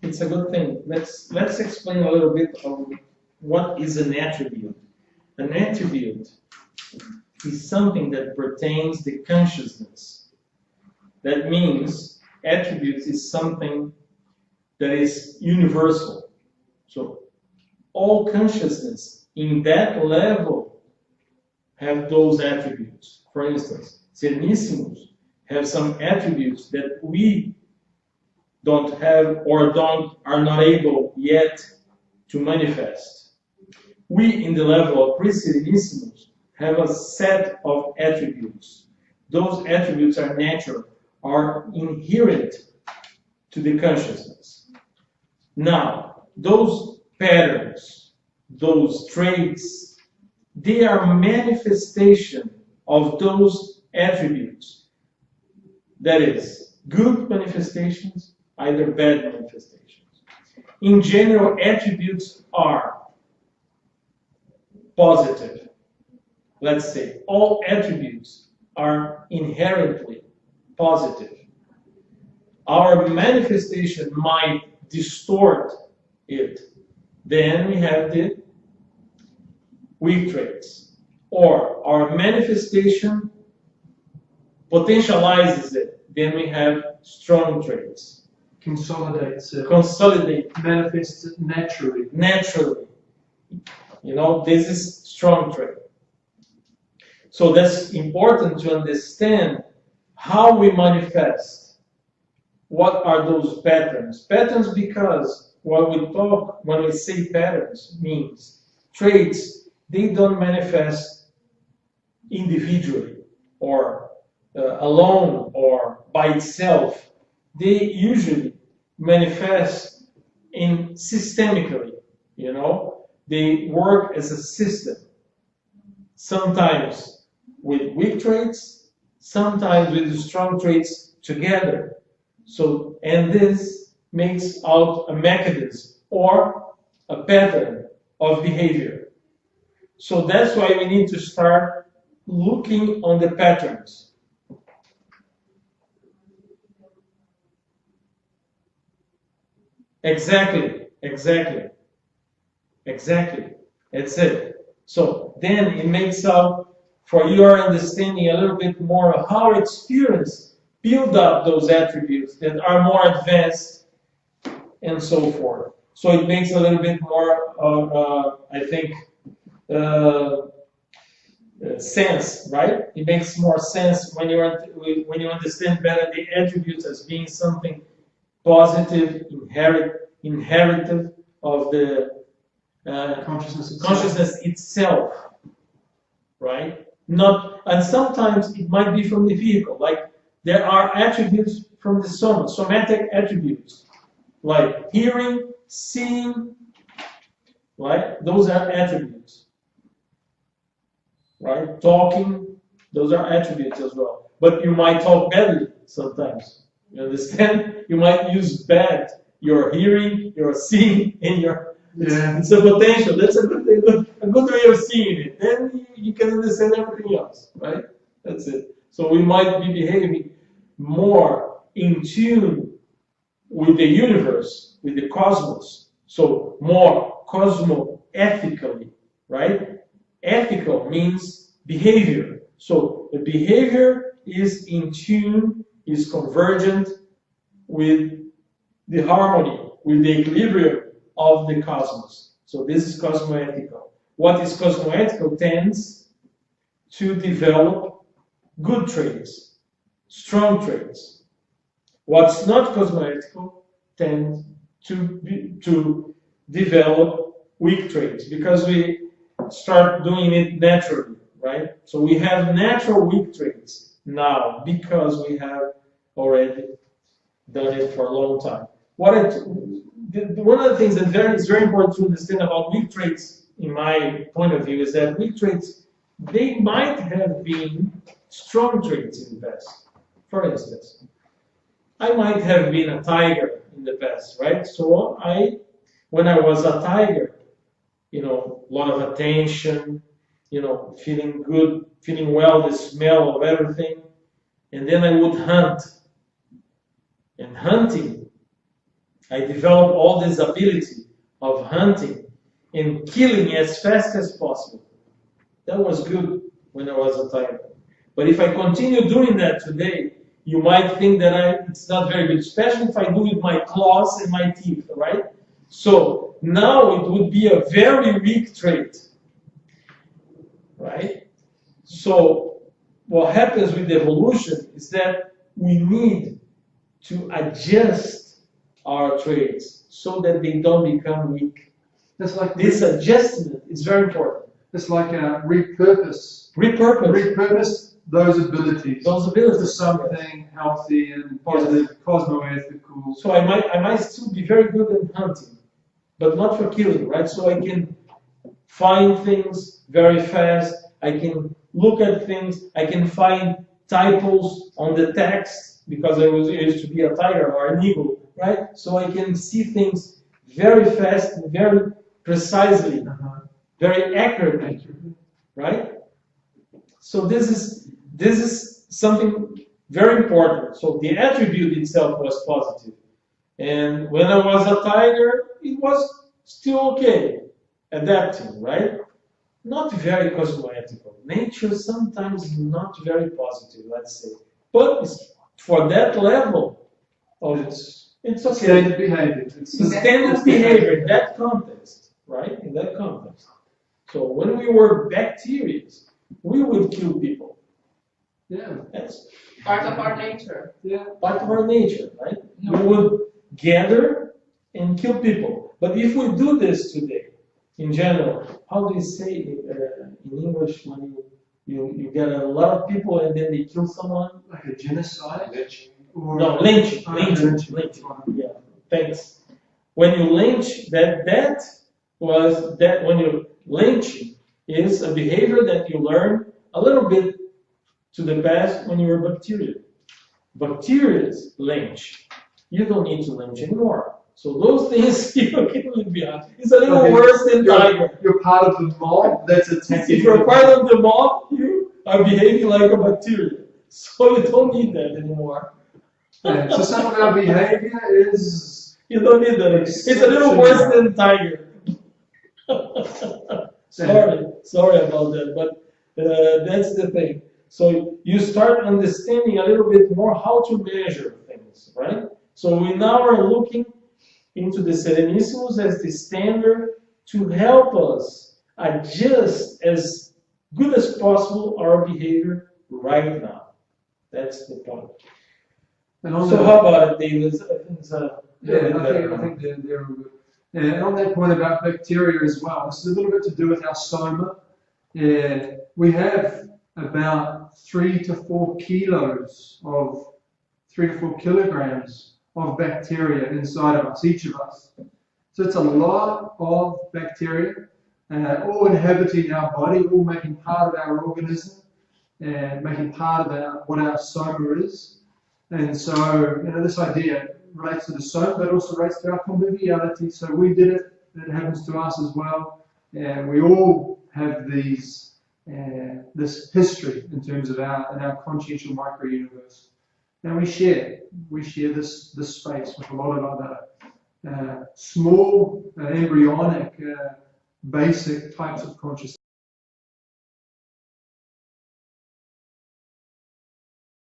It's a good thing. Let's explain a little bit of what is an attribute. An attribute is something that pertains to consciousness. That means attributes is something that is universal. So all consciousness in that level have those attributes. For instance, Sereníssimos have some attributes that we don't have or are not able yet to manifest. We, in the level of pre-Sereníssimos, have a set of attributes. Those attributes are natural, are inherent to the consciousness. Now, those patterns, those traits, they are manifestation of those attributes. That is, good manifestations, either bad manifestations. In general, attributes are positive. Let's say all attributes are inherently positive. Our manifestation might distort it. Then we have the weak traits. Or our manifestation potentializes it. Then we have strong traits. Consolidates it. Consolidate. Manifests it naturally. Naturally. You know, this is strong trait. So that's important to understand how we manifest. What are those patterns? Patterns, because when we say patterns, means traits, they don't manifest individually or alone or by itself. They usually manifest systemically, you know. They work as a system. Sometimes with weak traits, sometimes with strong traits together. So, and this makes out a mechanism or a pattern of behavior. So that's why we need to start looking on the patterns. Exactly. That's it. So then it makes out for your understanding a little bit more of how experience build up those attributes that are more advanced and so forth. So it makes a little bit more, I think, sense, right? It makes more sense when you understand better the attributes as being something positive, inherited of the consciousness itself, right? And sometimes it might be from the vehicle, like there are attributes from the soma, somatic attributes, like hearing, seeing, right? Those are attributes, right? Talking, those are attributes as well. But you might talk badly sometimes. You understand? You might use bad your hearing, your seeing, and your it's a potential. That's a good way of seeing it. Then you can understand everything else, right? That's it. So we might be behaving more in tune with the universe, with the cosmos. So more cosmo-ethically, right? Ethical means behavior. So the behavior is in tune, is convergent with the harmony, with the equilibrium of the cosmos. So this is cosmoethical. What is cosmoethical tends to develop good traits, strong traits. What's not cosmoethical tends to develop weak traits because we start doing it naturally, right? So we have natural weak traits now because we have already done it for a long time. One of the things that is very important to understand about weak traits, in my point of view, is that weak traits, they might have been strong traits in the past. For instance, I might have been a tiger in the past, right? So when I was a tiger, you know, a lot of attention, you know, feeling good, feeling well, the smell of everything, and then I would hunt. And hunting I developed all this ability of hunting and killing as fast as possible. That was good when I was a tiger. But if I continue doing that today, you might think that it's not very good, especially if I do it with my claws and my teeth, right? So now it would be a very weak trait, right? So what happens with evolution is that we need to adjust our traits so that they don't become weak. It's like This adjustment is very important. It's like a repurpose those abilities to something healthy and positive, cosmoethical. So I might still be very good at hunting, but not for killing, right? So I can find things very fast. I can look at things. I can find typos on the text because I used to be a tiger or an eagle, right? So I can see things very fast and very precisely, very accurately, right? So this is something very important. So the attribute itself was positive. And when I was a tiger, it was still okay, adapting, right? Not very cosmoethical. Nature sometimes not very positive, let's say. But for that level of it's okay. Standard behavior. Standard behavior in that context, right? In that context. So when we were bacteria, we would kill people. Yeah. That's part of our nature. Yeah. part of our nature, right? We would gather and kill people. But if we do this today, in general, how do you say in English when you get a lot of people and then they kill someone? Like a genocide? No, lynching. Yeah, thanks. When you lynch, when you lynching is a behavior that you learn a little bit to the past when you were bacteria. Bacteria lynch. You don't need to lynch anymore. So those things you can leave behind. It's a little worse than tiger. You're part of the mob that's attacking. If you're part of the mob, you are behaving like a bacteria. So you don't need that anymore. Yeah, so some of our behavior is... You don't need that. It's a little worse than tiger. Sorry about that, but that's the thing. So you start understanding a little bit more how to measure things, right? So we now are looking into the Serenissimus as the standard to help us adjust as good as possible our behavior right now. That's the point. So how about it, David? I think they're all good. And on that point about bacteria as well, this is a little bit to do with our soma. We have about 3 to 4 kilograms of bacteria inside of us, each of us. So it's a lot of bacteria, all inhabiting our body, all making part of our organism, and making part of what our soma is. And so, this idea relates to the soma, but also relates to our conviviality. So we did it, it happens to us as well. And we all have this history in terms of in our consciential micro-universe. And we share this space with a lot of other small, embryonic, basic types of consciousness.